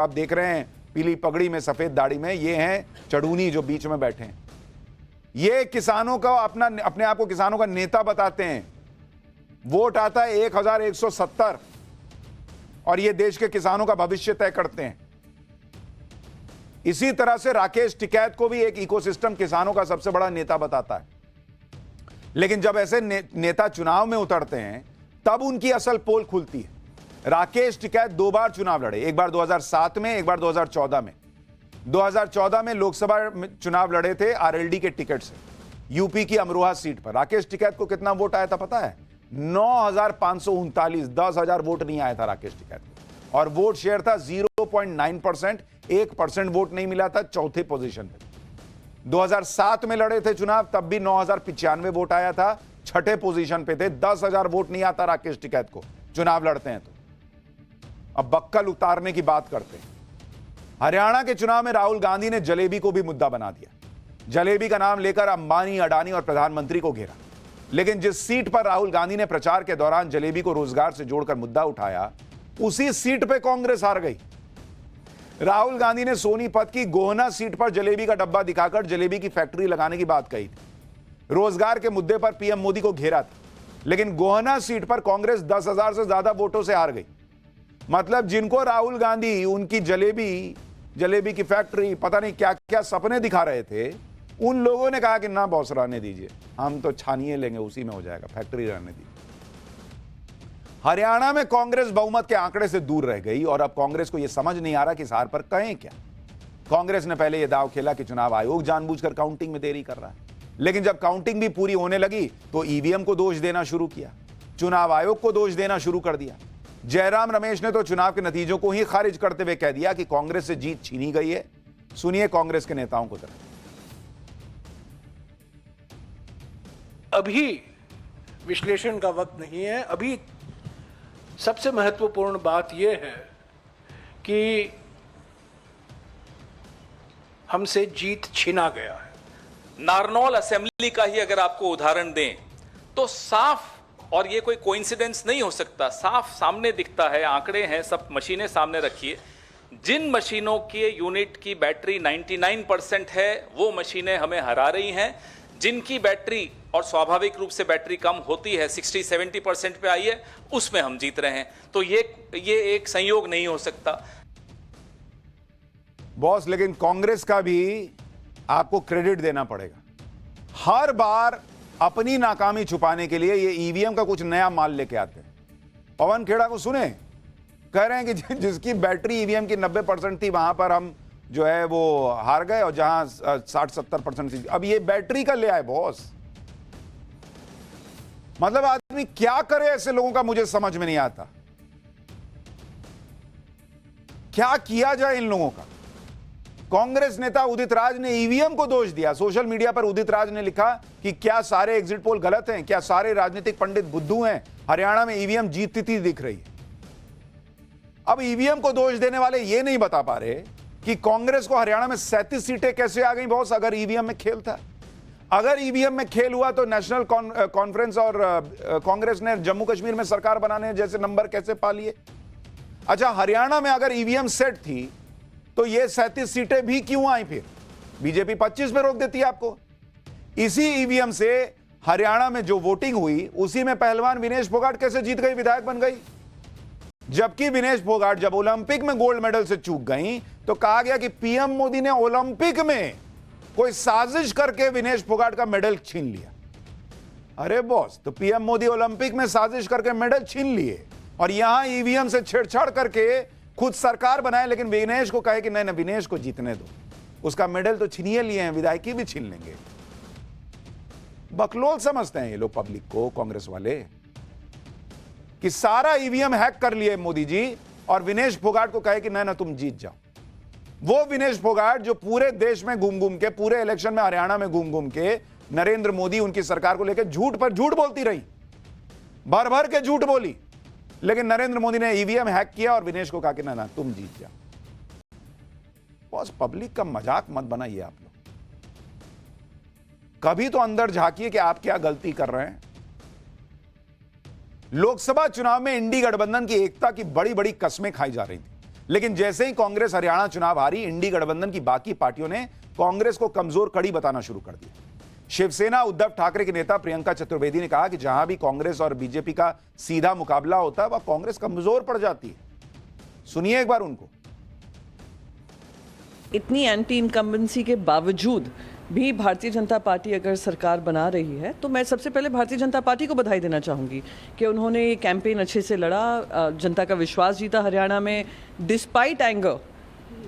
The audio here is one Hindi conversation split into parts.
आप देख रहे हैं पीली पगड़ी में सफेद दाढ़ी में, ये हैं चढ़ूनी जो बीच में बैठे हैं। ये किसानों का अपने आप को किसानों का नेता बताते हैं। वोट आता है 1170 और ये देश के किसानों का भविष्य तय करते हैं। इसी तरह से राकेश टिकैत को भी एक इकोसिस्टम किसानों का सबसे बड़ा नेता बताता है। लेकिन जब ऐसे नेता चुनाव में उतरते हैं तब उनकी असल पोल खुलती है। राकेश टिकैत 2 बार चुनाव लड़े, एक बार 2007 में, एक बार 2014 में। 2014 में लोकसभा चुनाव लड़े थे आरएलडी के टिकट से, यूपी की अमरोहा सीट पर। राकेश टिकैत को कितना वोट आया था पता है? 9,539, 10,000 वोट नहीं आया था राकेश टिकैत को, और वोट शेयर था 0.9%, 1% वोट नहीं मिला था चौथे पोजीशन पे। 2007 में लड़े थे चुनाव, तब भी 9,095 वोट आया था, छठे पोजीशन पे थे। 10,000 वोट नहीं आता राकेश टिकैत को चुनाव लड़ते हैं तो। अब बक्कल उतारने की बात करते हैं। हरियाणा के चुनाव में राहुल गांधी ने जलेबी को भी मुद्दा बना दिया। जलेबी का नाम लेकर अंबानी, अडानी और प्रधानमंत्री को घेरा। लेकिन जिस सीट पर राहुल गांधी ने प्रचार के दौरान जलेबी को रोजगार से जोड़कर मुद्दा उठाया, उसी सीट पे कांग्रेस हार गई। राहुल गांधी ने सोनीपत की गोहना सीट पर जलेबी का डब्बा दिखाकर जलेबी की फैक्ट्री लगाने की बात कही थी। रोजगार के मुद्दे पर पीएम मोदी को घेरा था, लेकिन गोहना सीट पर कांग्रेस 10,000 से ज्यादा वोटों से हार गई। मतलब जिनको राहुल गांधी उनकी जलेबी की फैक्ट्री, पता नहीं क्या क्या सपने दिखा रहे थे, उन लोगों ने कहा कि ना बॉस रहने दीजिए, हम तो छानिए लेंगे, उसी में हो जाएगा, फैक्ट्री रहने दीजिए। हरियाणा में कांग्रेस बहुमत के आंकड़े से दूर रह गई और अब कांग्रेस को यह समझ नहीं आ रहा कि इस हार पर कहें क्या। कांग्रेस ने पहले यह दांव खेला कि चुनाव आयोग जानबूझकर काउंटिंग में देरी कर रहा है, लेकिन जब काउंटिंग भी पूरी होने लगी तो ईवीएम को दोष देना शुरू किया, चुनाव आयोग को दोष देना शुरू कर दिया। जयराम रमेश ने तो चुनाव के नतीजों को ही खारिज करते हुए कह दिया कि कांग्रेस से जीत छीनी गई है। सुनिए कांग्रेस के नेताओं को जरा। अभी विश्लेषण का वक्त नहीं है। अभी सबसे महत्वपूर्ण बात यह है कि हमसे जीत छीना गया है। नारनौल असेंबली का ही अगर आपको उदाहरण दें तो साफ, और ये कोई कोइंसिडेंस नहीं हो सकता, साफ सामने दिखता है, आंकड़े हैं, सब मशीनें सामने रखिए। जिन मशीनों के यूनिट की बैटरी 99% है वो मशीनें हमें हरा रही हैं। जिनकी बैटरी, और स्वाभाविक रूप से बैटरी कम होती है, 60-70% पे आई है, उसमें हम जीत रहे हैं। तो ये एक संयोग नहीं हो सकता बॉस। लेकिन कांग्रेस का भी आपको क्रेडिट देना पड़ेगा। हर बार अपनी नाकामी छुपाने के लिए ये ईवीएम का कुछ नया माल लेके आते हैं। पवन खेड़ा को सुने, कह रहे हैं कि जिसकी बैटरी ईवीएम की 90% थी वहां पर हम जो है वो हार गए, और जहां 60-70% थी, अब ये बैटरी का ले आए बॉस। मतलब आदमी क्या करे ऐसे लोगों का, मुझे समझ में नहीं आता। क्या किया जाए इन लोगों का। कांग्रेस नेता उदित राज ने ईवीएम को दोष दिया। सोशल मीडिया पर उदित राज ने लिखा कि क्या सारे एग्जिट पोल गलत हैं, क्या सारे राजनीतिक पंडित बुद्धू हैं, हरियाणा में ईवीएम जीतती दिख रही है। अब ईवीएम को दोष देने वाले ये नहीं बता पा रहे कि कांग्रेस को हरियाणा में 37 सीटें कैसे आ गई बॉस, अगर ईवीएम में खेल था। अगर ईवीएम में खेल हुआ तो नेशनल कॉन्फ्रेंस और कांग्रेस ने जम्मू कश्मीर में सरकार बनाने जैसे नंबर कैसे पा लिए। अच्छा, हरियाणा में अगर ईवीएम सेट थी तो ये 37 सीटें भी क्यों आई? फिर बीजेपी 25 में रोक देती है आपको। इसी ईवीएम से हरियाणा में जो वोटिंग हुई उसी में पहलवान विनेश फोगाट कैसे जीत गई, विधायक बन गई। जबकि विनेश फोगाट जब ओलंपिक में गोल्ड मेडल से चूक गई तो कहा गया कि पीएम मोदी ने ओलंपिक में कोई साजिश करके विनेश फोगाट का मेडल छीन लिया। अरे बॉस, तो पीएम मोदी ओलंपिक में साजिश करके मेडल छीन लिए और यहां ईवीएम से छेड़छाड़ करके खुद सरकार बनाए, लेकिन विनेश को कहे कि नहीं, विनेश को जीतने दो, उसका मेडल तो छीनिए लिए हैं, विधायकी भी छीन लेंगे। बकलोल समझते हैं ये लोग पब्लिक को, कांग्रेस वाले, कि सारा ईवीएम हैक कर लिए मोदी जी, और विनेश फोगाट को कहे कि नहीं तुम जीत जाओ। वो विनेश फोगाट जो पूरे देश में घूम घूम के, पूरे इलेक्शन में हरियाणा में घूम घूम के नरेंद्र मोदी उनकी सरकार को लेकर झूठ पर झूठ बोलती रही, भर भर के झूठ बोली, लेकिन नरेंद्र मोदी ने ईवीएम हैक किया और विनेश को कहा कि ना तुम जीत जाओ। बॉस, पब्लिक का मजाक मत बनाइए आप लोग। कभी तो अंदर झांकिए कि आप क्या गलती कर रहे हैं। लोकसभा चुनाव में इंडी गठबंधन की एकता की बड़ी बड़ी कस्में खाई जा रही थी, लेकिन जैसे ही कांग्रेस हरियाणा चुनाव हारी, इंडी गठबंधन की बाकी पार्टियों ने कांग्रेस को कमजोर कड़ी बताना शुरू कर दिया। शिवसेना उद्धव ठाकरे के नेता प्रियंका चतुर्वेदी ने कहा कि जहां भी कांग्रेस और बीजेपी का सीधा मुकाबला होता है वह कांग्रेस कमजोर पड़ जाती है। सुनिए एक बार उनको। इतनी एंटी इनकम्बेंसी के बावजूद भी भारतीय जनता पार्टी अगर सरकार बना रही है तो मैं सबसे पहले भारतीय जनता पार्टी को बधाई देना चाहूँगी कि उन्होंने ये कैंपेन अच्छे से लड़ा, जनता का विश्वास जीता हरियाणा में, डिस्पाइट एंगर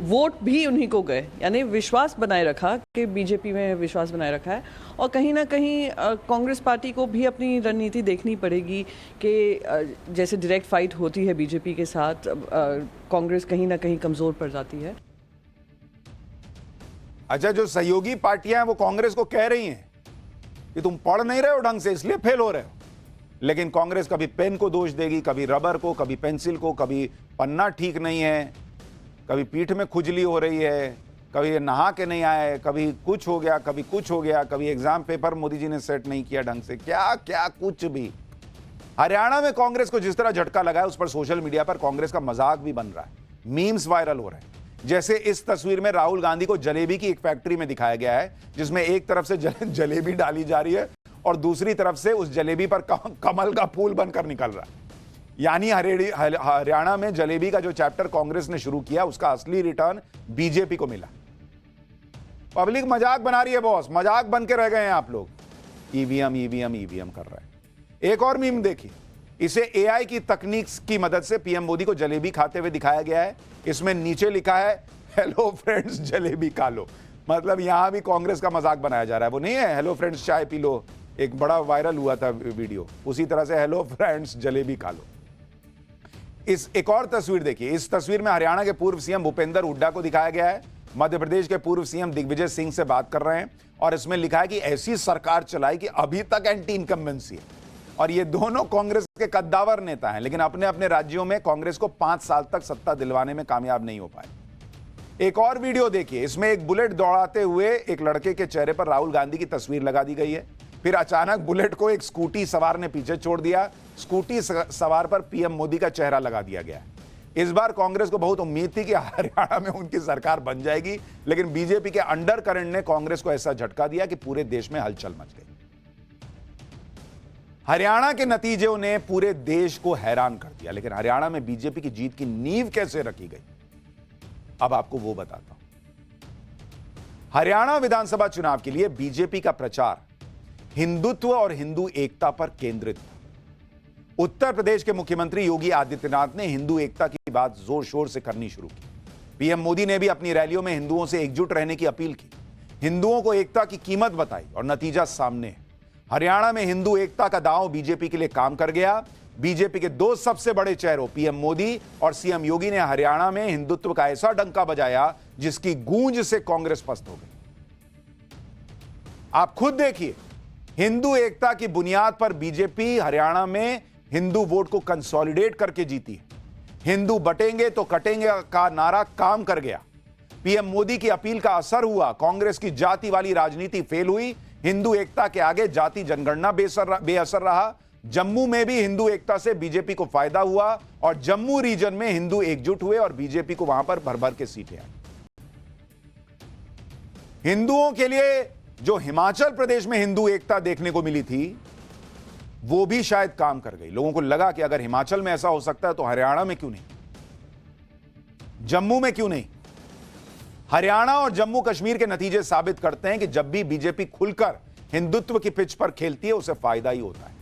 वोट भी उन्हीं को गए, यानी विश्वास बनाए रखा कि बीजेपी में विश्वास बनाए रखा है। और कहीं ना कहीं कांग्रेस पार्टी को भी अपनी रणनीति देखनी पड़ेगी कि जैसे डायरेक्ट फाइट होती है बीजेपी के साथ, कांग्रेस कहीं ना कहीं कमज़ोर पड़ जाती है। अच्छा, जो सहयोगी पार्टियां हैं वो कांग्रेस को कह रही हैं कि तुम पढ़ नहीं रहे हो ढंग से इसलिए फेल हो रहे हो, लेकिन कांग्रेस कभी पेन को दोष देगी, कभी रबर को, कभी पेंसिल को, कभी पन्ना ठीक नहीं है, कभी पीठ में खुजली हो रही है, कभी नहा के नहीं आए, कभी कुछ हो गया, कभी कुछ हो गया, कभी एग्जाम पेपर मोदी जी ने सेट नहीं किया ढंग से, क्या क्या कुछ भी। हरियाणा में कांग्रेस को जिस तरह झटका लगा है उस पर सोशल मीडिया पर कांग्रेस का मजाक भी बन रहा है, मीम्स वायरल हो रहे हैं। जैसे इस तस्वीर में राहुल गांधी को जलेबी की एक फैक्ट्री में दिखाया गया है जिसमें एक तरफ से जलेबी डाली जा रही है और दूसरी तरफ से उस जलेबी पर कमल का फूल बनकर निकल रहा है। यानी हरियाणा में जलेबी का जो चैप्टर कांग्रेस ने शुरू किया उसका असली रिटर्न बीजेपी को मिला। पब्लिक मजाक बना रही है बॉस, मजाक बन के रह गए हैं आप लोग। ईवीएम ईवीएम ईवीएम कर रहे हैं। एक और मीम देखिए, इसे एआई की तकनीक की मदद से पीएम मोदी को जलेबी खाते हुए दिखाया गया है। इसमें नीचे लिखा है हेलो फ्रेंड्स जलेबी खा लो, मतलब यहां भी कांग्रेस का मजाक बनाया जा रहा है। वो नहीं है हेलो फ्रेंड्स चाय पी लो, एक बड़ा वायरल हुआ था वीडियो, उसी तरह से हेलो फ्रेंड्स जलेबी खा लो। इस एक और तस्वीर देखिए, इस तस्वीर में हरियाणा के पूर्व सीएम भूपेंद्र हुड्डा को दिखाया गया है। मध्य प्रदेश के पूर्व सीएम दिग्विजय सिंह से बात कर रहे हैं और इसमें लिखा है कि ऐसी सरकार चलाई कि अभी तक एंटी इनकम्बेंसी है। और ये दोनों कांग्रेस के कद्दावर नेता हैं, लेकिन अपने अपने राज्यों में कांग्रेस को 5 साल तक सत्ता दिलवाने में कामयाब नहीं हो पाए। एक और वीडियो देखिए, इसमें एक बुलेट दौड़ाते हुए एक लड़के के चेहरे पर राहुल गांधी की तस्वीर लगा दी गई है। फिर अचानक बुलेट को एक स्कूटी सवार ने पीछे छोड़ दिया, स्कूटी सवार पर पीएम मोदी का चेहरा लगा दिया गया। इस बार कांग्रेस को बहुत उम्मीद थी कि हरियाणा में उनकी सरकार बन जाएगी, लेकिन बीजेपी के अंडर करंट ने कांग्रेस को ऐसा झटका दिया कि पूरे देश में हलचल मच गई। हरियाणा के नतीजों ने पूरे देश को हैरान कर दिया, लेकिन हरियाणा में बीजेपी की जीत की नींव कैसे रखी गई, अब आपको वो बताता हूं। हरियाणा विधानसभा चुनाव के लिए बीजेपी का प्रचार हिंदुत्व और हिंदू एकता पर केंद्रित था। उत्तर प्रदेश के मुख्यमंत्री योगी आदित्यनाथ ने हिंदू एकता की बात जोर शोर से करनी शुरू की। पीएम मोदी ने भी अपनी रैलियों में हिंदुओं से एकजुट रहने की अपील की, हिंदुओं को एकता की कीमत बताई और नतीजा सामने है। हरियाणा में हिंदू एकता का दांव बीजेपी के लिए काम कर गया। बीजेपी के 2 सबसे बड़े चेहरों पीएम मोदी और सीएम योगी ने हरियाणा में हिंदुत्व का ऐसा डंका बजाया जिसकी गूंज से कांग्रेस पस्त हो गई। आप खुद देखिए, हिंदू एकता की बुनियाद पर बीजेपी हरियाणा में हिंदू वोट को कंसोलिडेट करके जीती है। हिंदू बटेंगे तो कटेंगे का नारा काम कर गया। पीएम मोदी की अपील का असर हुआ, कांग्रेस की जाति वाली राजनीति फेल हुई। हिंदू एकता के आगे जाति जनगणना बेअसर रहा। जम्मू में भी हिंदू एकता से बीजेपी को फायदा हुआ और जम्मू रीजन में हिंदू एकजुट हुए और बीजेपी को वहां पर भर भर के सीटें आई। हिंदुओं के लिए जो हिमाचल प्रदेश में हिंदू एकता देखने को मिली थी वो भी शायद काम कर गई। लोगों को लगा कि अगर हिमाचल में ऐसा हो सकता है तो हरियाणा में क्यों नहीं, जम्मू में क्यों नहीं। हरियाणा और जम्मू कश्मीर के नतीजे साबित करते हैं कि जब भी बीजेपी खुलकर हिंदुत्व की पिच पर खेलती है उसे फायदा ही होता है।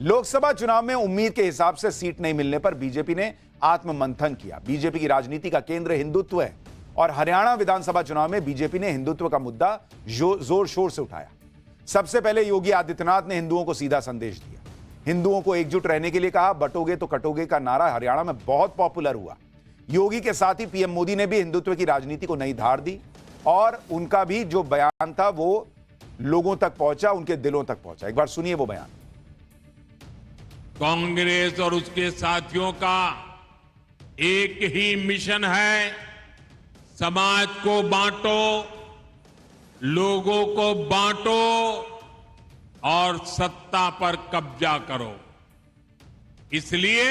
लोकसभा चुनाव में उम्मीद के हिसाब से सीट नहीं मिलने पर बीजेपी ने आत्ममंथन किया। बीजेपी की राजनीति का केंद्र हिंदुत्व है और हरियाणा विधानसभा चुनाव में बीजेपी ने हिंदुत्व का मुद्दा जोर शोर से उठाया। सबसे पहले योगी आदित्यनाथ ने हिंदुओं को सीधा संदेश दिया, हिंदुओं को एकजुट रहने के लिए कहा। बटोगे तो कटोगे का नारा हरियाणा में बहुत पॉपुलर हुआ। योगी के साथ ही पीएम मोदी ने भी हिंदुत्व की राजनीति को नई धार दी और उनका भी जो बयान था वो लोगों तक पहुंचा, उनके दिलों तक पहुंचा। एक बार सुनिए वो बयान। कांग्रेस और उसके साथियों का एक ही मिशन है, समाज को बांटो, लोगों को बांटो और सत्ता पर कब्जा करो। इसलिए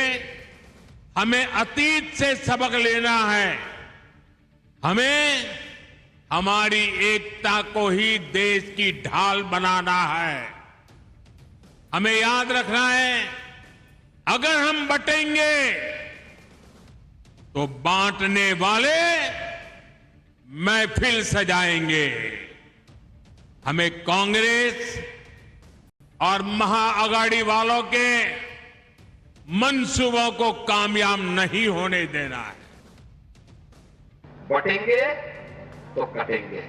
हमें अतीत से सबक लेना है। हमें हमारी एकता को ही देश की ढाल बनाना है। हमें याद रखना है, अगर हम बटेंगे तो बांटने वाले महफिल सजाएंगे। हमें कांग्रेस और महाअघाड़ी वालों के मंसूबों को कामयाब नहीं होने देना है। बटेंगे तो कटेंगे।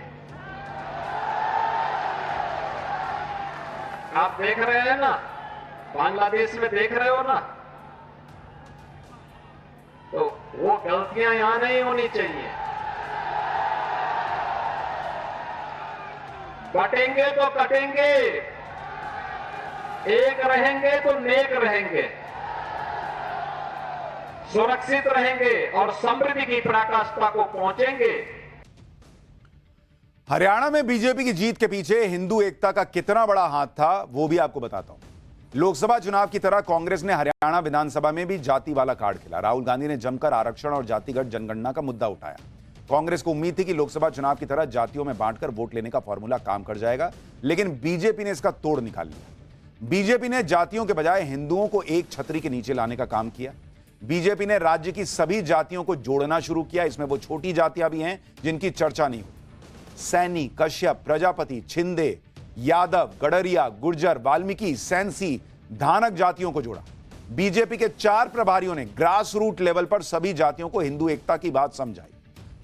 आप देख रहे हैं ना, बांग्लादेश में देख रहे हो ना, तो वो गलतियां यहां नहीं होनी चाहिए। बटेंगे तो कटेंगे, एक रहेंगे तो नेक रहेंगे, सुरक्षित रहेंगे और समृद्धि की पराकाष्ठा को पहुंचेंगे। हरियाणा में बीजेपी की जीत के पीछे हिंदू एकता का कितना बड़ा हाथ था वो भी आपको बताता हूं। लोकसभा चुनाव की तरह कांग्रेस ने हरियाणा विधानसभा में भी जाति वाला कार्ड खेला। राहुल गांधी ने जमकर आरक्षण और जातिगत जनगणना का मुद्दा उठाया। कांग्रेस को उम्मीद थी कि लोकसभा चुनाव की तरह जातियों में बांटकर वोट लेने का फॉर्मूला काम कर जाएगा, लेकिन बीजेपी ने इसका तोड़ निकाल लिया। बीजेपी ने जातियों के बजाय हिंदुओं को एक छतरी के नीचे लाने का काम किया। बीजेपी ने राज्य की सभी जातियों को जोड़ना शुरू किया। इसमें वो छोटी जातियां भी हैं जिनकी चर्चा नहीं हुई। सैनी, कश्यप, प्रजापति, छिंदे, यादव, गडरिया, गुर्जर, वाल्मीकि, सैंसी, धानक जातियों को जोड़ा। बीजेपी के 4 प्रभारियों ने ग्रास रूट लेवल पर सभी जातियों को हिंदू एकता की बात समझाई।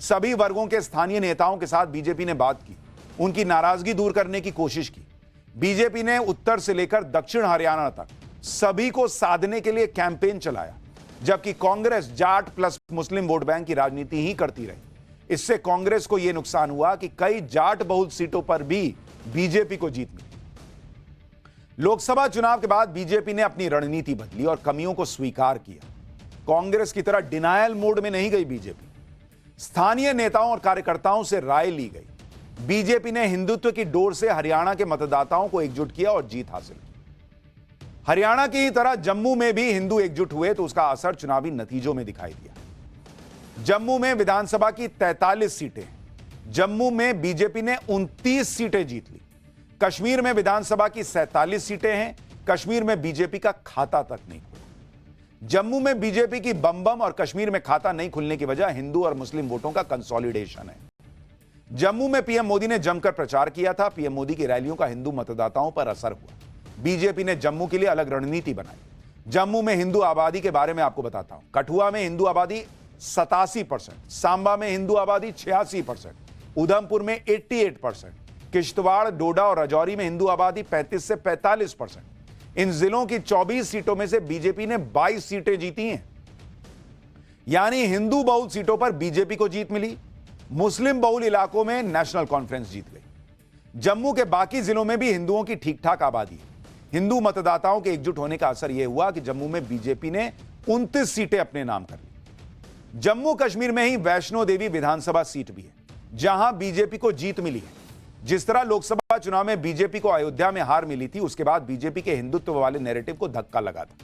सभी वर्गों के स्थानीय नेताओं के साथ बीजेपी ने बात की, उनकी नाराजगी दूर करने की कोशिश की। बीजेपी ने उत्तर से लेकर दक्षिण हरियाणा तक सभी को साधने के लिए कैंपेन चलाया, जबकि कांग्रेस जाट प्लस मुस्लिम वोट बैंक की राजनीति ही करती रही। इससे कांग्रेस को यह नुकसान हुआ कि कई जाट बहुल सीटों पर भी बीजेपी को जीत मिली। लोकसभा चुनाव के बाद बीजेपी ने अपनी रणनीति बदली और कमियों को स्वीकार किया। कांग्रेस की तरह डिनायल मोड में नहीं गई बीजेपी। स्थानीय नेताओं और कार्यकर्ताओं से राय ली गई। बीजेपी ने हिंदुत्व की डोर से हरियाणा के मतदाताओं को एकजुट किया और जीत हासिल की। हरियाणा की ही तरह जम्मू में भी हिंदू एकजुट हुए तो उसका असर चुनावी नतीजों में दिखाई दिया। जम्मू में विधानसभा की 43 सीटें, जम्मू में बीजेपी ने 29 सीटें जीत ली। कश्मीर में विधानसभा की 47 सीटें हैं। कश्मीर में बीजेपी का खाता तक नहीं खुला। जम्मू में बीजेपी की बम और कश्मीर में खाता नहीं खुलने की वजह हिंदू और मुस्लिम वोटों का कंसोलिडेशन है। जम्मू में पीएम मोदी ने जमकर प्रचार किया था। पीएम मोदी की रैलियों का हिंदू मतदाताओं पर असर हुआ। बीजेपी ने जम्मू के लिए अलग रणनीति बनाई। जम्मू में हिंदू आबादी के बारे में आपको बताता हूं। कठुआ में हिंदू आबादी 87%, सांबा में हिंदू आबादी 86%, उधमपुर में 88%, किश्तवाड़, डोडा और राजौरी में हिंदू आबादी 35 से 45%। इन जिलों की 24 सीटों में से बीजेपी ने 22 सीटें जीती हैं, यानी हिंदू बहुल सीटों पर बीजेपी को जीत मिली। मुस्लिम बहुल इलाकों में नेशनल कॉन्फ्रेंस जीत गई। जम्मू के बाकी जिलों में भी हिंदुओं की ठीक ठाक आबादी है। हिंदू मतदाताओं के एकजुट होने का असर यह हुआ कि जम्मू में बीजेपी ने 29 सीटें अपने नाम कर ली। जम्मू कश्मीर में ही वैष्णो देवी विधानसभा सीट भी है, जहां बीजेपी को जीत मिली है। जिस तरह लोकसभा चुनाव में बीजेपी को अयोध्या में हार मिली थी, उसके बाद बीजेपी के हिंदुत्व वाले नैरेटिव को धक्का लगा था।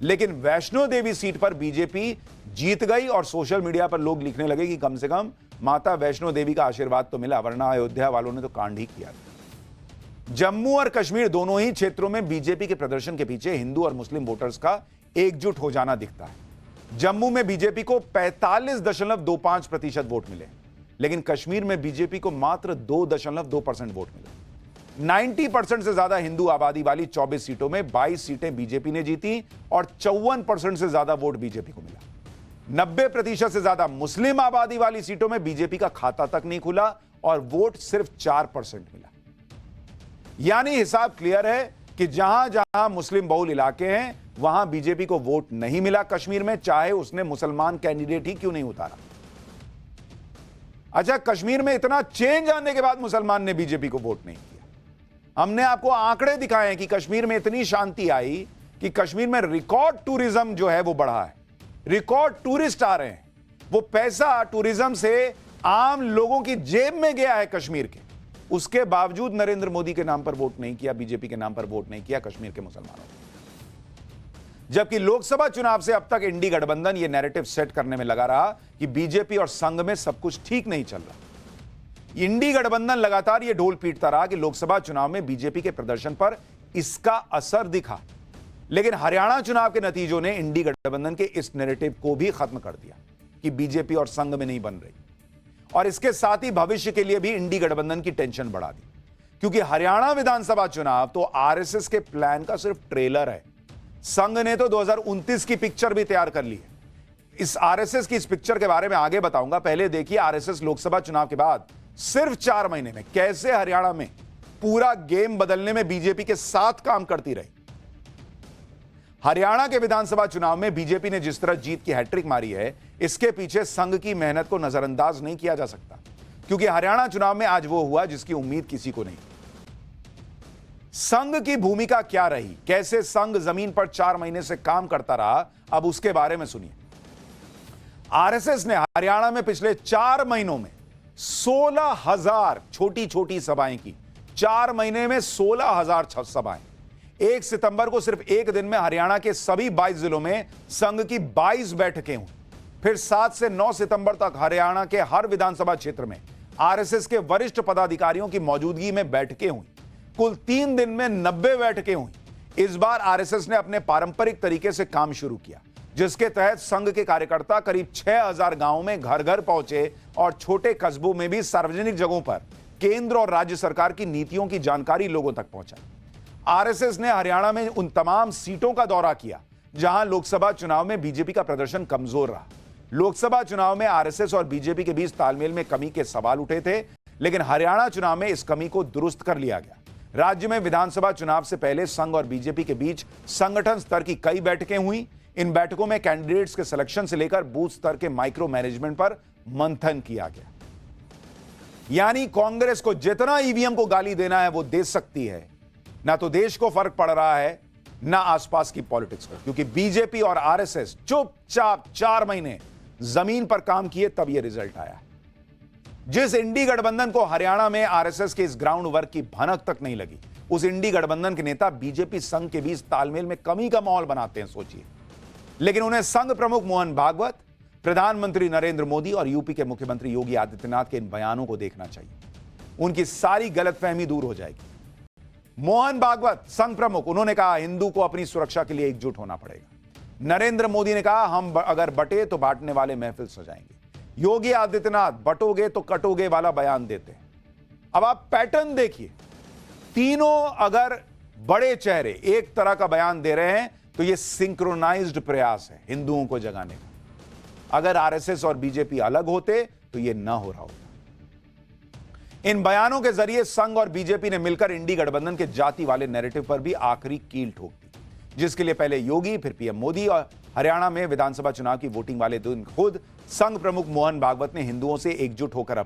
लेकिन वैष्णो देवी सीट पर बीजेपी जीत गई और सोशल मीडिया पर लोग लिखने लगे कि कम से कम माता वैष्णो देवी का आशीर्वाद तो मिला, वरना अयोध्या वालों ने तो कांड ही किया था। जम्मू और कश्मीर दोनों ही क्षेत्रों में बीजेपी के प्रदर्शन के पीछे हिंदू और मुस्लिम वोटर्स का एकजुट हो जाना दिखता है। जम्मू में बीजेपी को 45.25% वोट मिले, लेकिन कश्मीर में बीजेपी को मात्र 2.2% वोट मिले। 90% से ज्यादा हिंदू आबादी वाली 24 सीटों में 22 सीटें बीजेपी ने जीती और 54% से ज्यादा वोट बीजेपी को मिला। 90% से ज्यादा मुस्लिम आबादी वाली सीटों में बीजेपी का खाता तक नहीं खुला और वोट सिर्फ 4% मिला। यानी हिसाब क्लियर है कि जहां जहां मुस्लिम बहुल इलाके हैं वहां बीजेपी को वोट नहीं मिला कश्मीर में, चाहे उसने मुसलमान कैंडिडेट ही क्यों नहीं उतारा। अच्छा, कश्मीर में इतना चेंज आने के बाद मुसलमान ने बीजेपी को वोट नहीं किया। हमने आपको आंकड़े दिखाए हैं कि कश्मीर में इतनी शांति आई कि कश्मीर में रिकॉर्ड टूरिज्म जो है वो बढ़ा है। रिकॉर्ड टूरिस्ट आ रहे हैं। वो पैसा टूरिज्म से आम लोगों की जेब में गया है कश्मीर के। उसके बावजूद नरेंद्र मोदी के नाम पर वोट नहीं किया, बीजेपी के नाम पर वोट नहीं किया कश्मीर के मुसलमानों ने। जबकि लोकसभा चुनाव से अब तक इंडी गठबंधन यह नैरेटिव सेट करने में लगा रहा कि बीजेपी और संघ में सब कुछ ठीक नहीं चल रहा। इंडी गठबंधन लगातार यह ढोल पीटता रहा कि लोकसभा चुनाव में बीजेपी के प्रदर्शन पर इसका असर दिखा, लेकिन हरियाणा चुनाव के नतीजों ने इंडी गठबंधन के इस नैरेटिव को भी खत्म कर दिया कि बीजेपी और संघ में नहीं बन रही, और इसके साथ ही भविष्य के लिए भी इंडी गठबंधन की टेंशन बढ़ा दी, क्योंकि हरियाणा विधानसभा चुनाव तो आरएसएस के प्लान का सिर्फ ट्रेलर है। संघ ने तो 2029 की पिक्चर भी तैयार कर ली है। इस आरएसएस की इस पिक्चर के बारे में आगे बताऊंगा। पहले देखिए आरएसएस लोकसभा चुनाव के बाद सिर्फ 4 महीने में कैसे हरियाणा में पूरा गेम बदलने में बीजेपी के साथ काम करती रही। हरियाणा के विधानसभा चुनाव में बीजेपी ने जिस तरह जीत की हैट्रिक मारी है, इसके पीछे संघ की मेहनत को नजरअंदाज नहीं किया जा सकता, क्योंकि हरियाणा चुनाव में आज वो हुआ जिसकी उम्मीद किसी को नहीं। संघ की भूमिका क्या रही, कैसे संघ जमीन पर 4 महीने से काम करता रहा, अब उसके बारे में सुनिए। आरएसएस ने हरियाणा में पिछले 4 महीनों में 16,000 छोटी छोटी सभाएं की। 4 महीने में 16,000 सभाएं। 1 सितंबर को सिर्फ एक दिन में हरियाणा के सभी 22 जिलों में संघ की 22 बैठकें हुई। फिर 7 से 9 सितंबर तक हरियाणा के हर विधानसभा क्षेत्र में आरएसएस के वरिष्ठ पदाधिकारियों की मौजूदगी में बैठकें हुई। कुल 3 दिन में 90 बैठकें हुई। इस बार आरएसएस ने अपने पारंपरिक तरीके से काम शुरू किया, जिसके तहत संघ के कार्यकर्ता करीब 6,000 गांवों में घर घर पहुंचे और छोटे कस्बों में भी सार्वजनिक जगहों पर केंद्र और राज्य सरकार की नीतियों की जानकारी लोगों तक पहुंचाई। आरएसएस ने हरियाणा में उन तमाम सीटों का दौरा किया जहां लोकसभा चुनाव में बीजेपी का प्रदर्शन कमजोर रहा। लोकसभा चुनाव में आरएसएस और बीजेपी के बीच तालमेल में कमी के सवाल उठे थे, लेकिन हरियाणा चुनाव में इस कमी को दुरुस्त कर लिया गया। राज्य में विधानसभा चुनाव से पहले संघ और बीजेपी के बीच संगठन स्तर की कई बैठकें हुई। इन बैठकों में कैंडिडेट्स के सिलेक्शन से लेकर बूथ स्तर के माइक्रो मैनेजमेंट पर मंथन किया गया। यानी कांग्रेस को जितना ईवीएम को गाली देना है वो दे सकती है, ना तो देश को फर्क पड़ रहा है ना आसपास की पॉलिटिक्स को, क्योंकि बीजेपी और आरएसएस चुपचाप 4 महीने जमीन पर काम किए, तब यह रिजल्ट आया। जिस इंडी गठबंधन को हरियाणा में आरएसएस के इस ग्राउंड वर्क की भनक तक नहीं लगी, उस इंडी गठबंधन के नेता बीजेपी संघ के बीच तालमेल में कमी का माहौल बनाते हैं, सोचिए। लेकिन उन्हें संघ प्रमुख मोहन भागवत, प्रधानमंत्री नरेंद्र मोदी और यूपी के मुख्यमंत्री योगी आदित्यनाथ के इन बयानों को देखना चाहिए। उनकी सारी गलतफहमी दूर हो जाएगी। मोहन भागवत संघ प्रमुख, उन्होंने कहा हिंदू को अपनी सुरक्षा के लिए एकजुट होना पड़ेगा। नरेंद्र मोदी ने कहा हम अगर बटे तो बांटने वाले महफिल सजाएंगे। योगी आदित्यनाथ बटोगे तो कटोगे वाला बयान देते हैं। अब आप पैटर्न देखिए, तीनों अगर बड़े चेहरे एक तरह का बयान दे रहे हैं तो यह सिंक्रोनाइज्ड प्रयास है हिंदुओं को जगाने का। अगर आरएसएस और बीजेपी अलग होते तो यह ना हो रहा होता। इन बयानों के जरिए संघ और बीजेपी ने मिलकर इंडी गठबंधन के जाति वाले नैरेटिव पर भी आखिरी कील ठोक दी, जिसके लिए पहले योगी फिर पीएम मोदी और हरियाणा में विधानसभा चुनाव की वोटिंग वाले दिन खुद संघ प्रमुख मोहन भागवत ने हिंदुओं से एकजुट होकर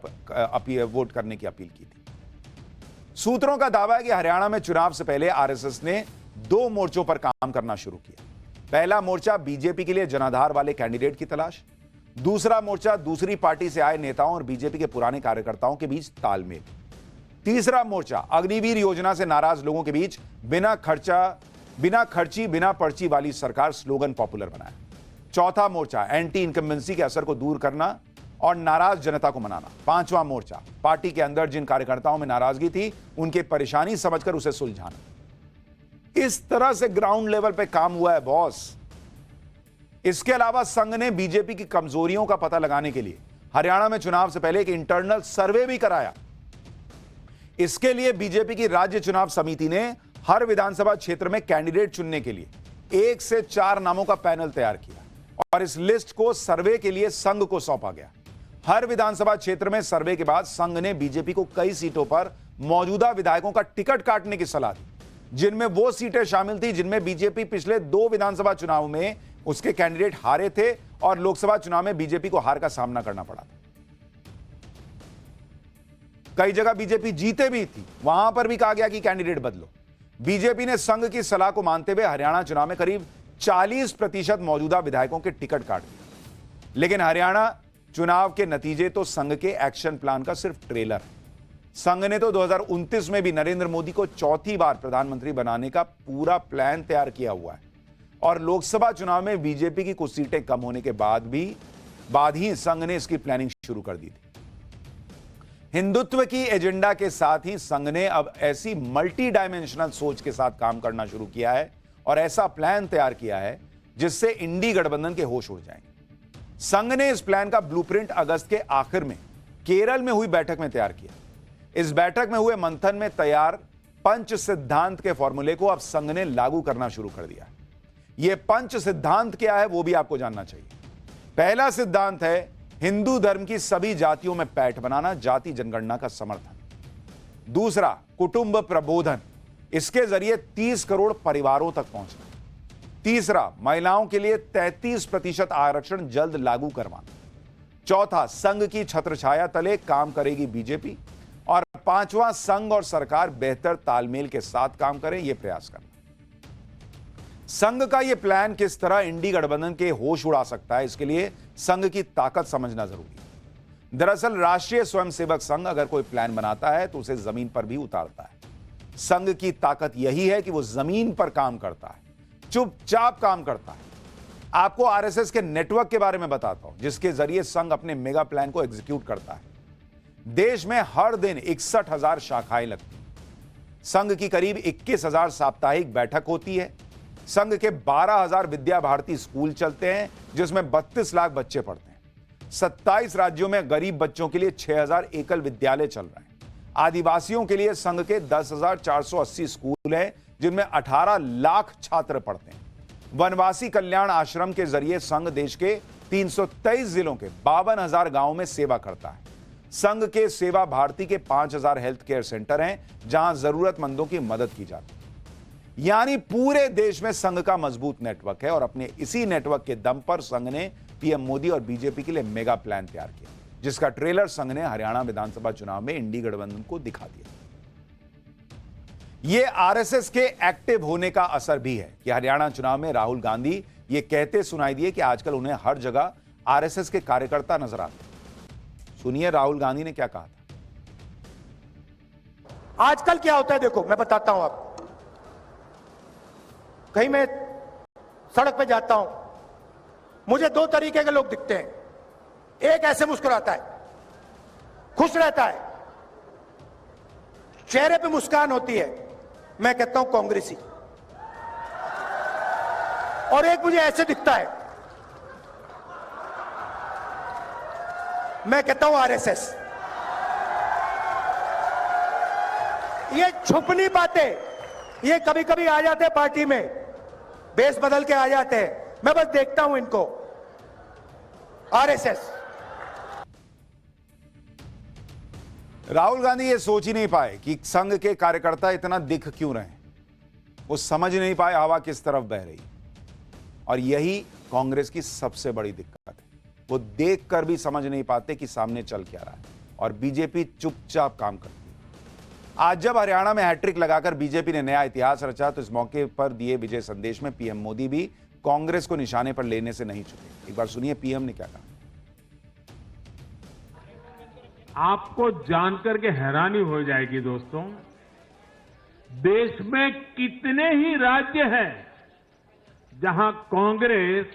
वोट करने की अपील की थी। सूत्रों का दावा है कि हरियाणा में चुनाव से पहले आरएसएस ने 2 मोर्चों पर काम करना शुरू किया। पहला मोर्चा बीजेपी के लिए जनाधार वाले कैंडिडेट की तलाश, दूसरा मोर्चा दूसरी पार्टी से आए नेताओं और बीजेपी के पुराने कार्यकर्ताओं के बीच तालमेल, तीसरा मोर्चा अग्निवीर योजना से नाराज लोगों के बीच बिना खर्ची बिना पर्ची वाली सरकार स्लोगन पॉपुलर बनाया, चौथा मोर्चा एंटी इनकम्बेंसी के असर को दूर करना और नाराज जनता को मनाना, पांचवा मोर्चा पार्टी के अंदर जिन कार्यकर्ताओं में नाराजगी थी उनकी परेशानी समझकर उसे सुलझाना। इस तरह से ग्राउंड लेवल पे काम हुआ है बॉस। इसके अलावा संघ ने बीजेपी की कमजोरियों का पता लगाने के लिए हरियाणा में चुनाव से पहले एक इंटरनल सर्वे भी कराया। इसके लिए बीजेपी की राज्य चुनाव समिति ने हर विधानसभा क्षेत्र में कैंडिडेट चुनने के लिए 1 से 4 नामों का पैनल तैयार किया और इस लिस्ट को सर्वे के लिए संघ को सौंपा गया। हर विधानसभा क्षेत्र में सर्वे के बाद संघ ने बीजेपी को कई सीटों पर मौजूदा विधायकों का टिकट काटने की सलाह दी, जिनमें वो सीटें शामिल थी जिनमें बीजेपी पिछले 2 विधानसभा चुनाव में उसके कैंडिडेट हारे थे और लोकसभा चुनाव में बीजेपी को हार का सामना करना पड़ा था। कई जगह बीजेपी जीते भी थी, वहां पर भी कहा गया कि कैंडिडेट बदलो। बीजेपी ने संघ की सलाह को मानते हुए हरियाणा चुनाव में करीब 40% मौजूदा विधायकों के टिकट काट दिए। लेकिन हरियाणा चुनाव के नतीजे तो संघ के एक्शन प्लान का सिर्फ ट्रेलर है। संघ ने तो 2029 में भी नरेंद्र मोदी को चौथी बार प्रधानमंत्री बनाने का पूरा प्लान तैयार किया हुआ है। और लोकसभा चुनाव में बीजेपी की कुछ सीटें कम होने के बाद ही संघ ने इसकी प्लानिंग शुरू कर दी थी। हिंदुत्व की एजेंडा के साथ ही संघ ने अब ऐसी मल्टी डायमेंशनल सोच के साथ काम करना शुरू किया है और ऐसा प्लान तैयार किया है जिससे इंडी गठबंधन के होश उड़ जाएंगे। संघ ने इस प्लान का ब्लूप्रिंट अगस्त के आखिर में केरल में हुई बैठक में तैयार किया। इस बैठक में हुए मंथन में तैयार पंच सिद्धांत के फॉर्मूले को अब संघ ने लागू करना शुरू कर दिया। यह पंच सिद्धांत क्या है वो भी आपको जानना चाहिए। पहला सिद्धांत है हिंदू धर्म की सभी जातियों में पैठ बनाना, जाति जनगणना का समर्थन। दूसरा, कुटुंब प्रबोधन, इसके जरिए 30 करोड़ परिवारों तक पहुंचना। तीसरा, महिलाओं के लिए 33% आरक्षण जल्द लागू करवाना। चौथा, संघ की छत्रछाया तले काम करेगी बीजेपी। और पांचवा, संघ और सरकार बेहतर तालमेल के साथ काम करें, यह प्रयास करना। संघ का यह प्लान किस तरह इंडी गठबंधन के होश उड़ा सकता है, इसके लिए संघ की ताकत समझना जरूरी है। दरअसल राष्ट्रीय स्वयंसेवक संघ अगर कोई प्लान बनाता है तो उसे जमीन पर भी उतारता है। संघ की ताकत यही है कि वो जमीन पर काम करता है, चुपचाप काम करता है। आपको आरएसएस के नेटवर्क के बारे में बताता हूं जिसके जरिए संघ अपने मेगा प्लान को एग्जीक्यूट करता है। देश में हर दिन 61,000 शाखाएं लगती हैं। संघ की करीब 21,000 साप्ताहिक बैठक होती है। संघ के 12,000 विद्या भारती स्कूल चलते हैं जिसमें 32 लाख बच्चे पढ़ते हैं। 27 राज्यों में गरीब बच्चों के लिए 6,000 एकल विद्यालय चल रहे हैं। आदिवासियों के लिए संघ के 10,480 स्कूल हैं जिनमें 18 लाख छात्र पढ़ते हैं। वनवासी कल्याण आश्रम के जरिए संघ देश के 323 जिलों के 52,000 गांवों में सेवा करता है। संघ के सेवा भारती के 5,000 हेल्थ केयर सेंटर हैं जहां जरूरतमंदों की मदद की जाती है। यानी पूरे देश में संघ का मजबूत नेटवर्क है और अपने इसी नेटवर्क के दम पर संघ ने पीएम मोदी और बीजेपी के लिए मेगा प्लान तैयार किया, जिसका ट्रेलर संघ ने हरियाणा विधानसभा चुनाव में इंडी गठबंधन को दिखा दिया। यह आरएसएस के एक्टिव होने का असर भी है कि हरियाणा चुनाव में राहुल गांधी ये कहते सुनाई दिए कि आजकल उन्हें हर जगह आरएसएस के कार्यकर्ता नजर आते हैं। सुनिए राहुल गांधी ने क्या कहा था। आजकल क्या होता है देखो, मैं बताता हूं आपको। कहीं मैं सड़क पे जाता हूं, मुझे दो तरीके के लोग दिखते हैं। एक ऐसे मुस्कुराता है, खुश रहता है, चेहरे पे मुस्कान होती है, मैं कहता हूं कांग्रेसी। और एक मुझे ऐसे दिखता है, मैं कहता हूं आरएसएस। ये छुपनी बातें, ये कभी कभी आ जाते हैं पार्टी में, बेस बदल के आ जाते हैं, मैं बस देखता हूं इनको। आरएसएस। राहुल गांधी ये सोच ही नहीं पाए कि संघ के कार्यकर्ता इतना दिख क्यों रहे हैं। वो समझ नहीं पाए हवा किस तरफ बह रही। और यही कांग्रेस की सबसे बड़ी दिक्कत है, वो देखकर भी समझ नहीं पाते कि सामने चल क्या रहा है और बीजेपी चुपचाप काम करती है। आज जब हरियाणा में हैट्रिक लगाकर बीजेपी ने नया इतिहास रचा तो इस मौके पर दिए विजय संदेश में पीएम मोदी भी कांग्रेस को निशाने पर लेने से नहीं चुके। एक बार सुनिए पीएम ने क्या कहा। आपको जानकर के हैरानी हो जाएगी दोस्तों, देश में कितने ही राज्य हैं जहां कांग्रेस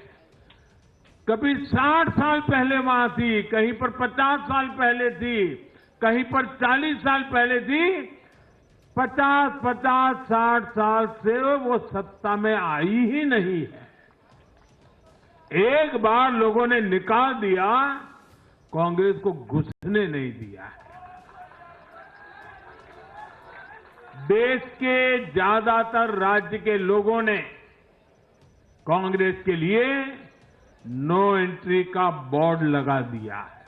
कभी 60 साल पहले वहां थी, कहीं पर 50 साल पहले थी, कहीं पर 40 साल पहले थी, 50-60 साल से वो सत्ता में आई ही नहीं है। एक बार लोगों ने निकाल दिया, कांग्रेस को घुसने नहीं दिया है। देश के ज्यादातर राज्य के लोगों ने कांग्रेस के लिए नो एंट्री का बोर्ड लगा दिया है।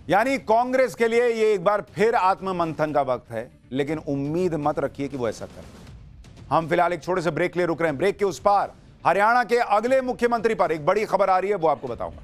यानी कांग्रेस के लिए ये एक बार फिर आत्ममंथन का वक्त है, लेकिन उम्मीद मत रखिए कि वो ऐसा करे। हम फिलहाल एक छोटे से ब्रेक ले रुक रहे हैं। ब्रेक के उस पार हरियाणा के अगले मुख्यमंत्री पर एक बड़ी खबर आ रही है, वो आपको बताऊंगा।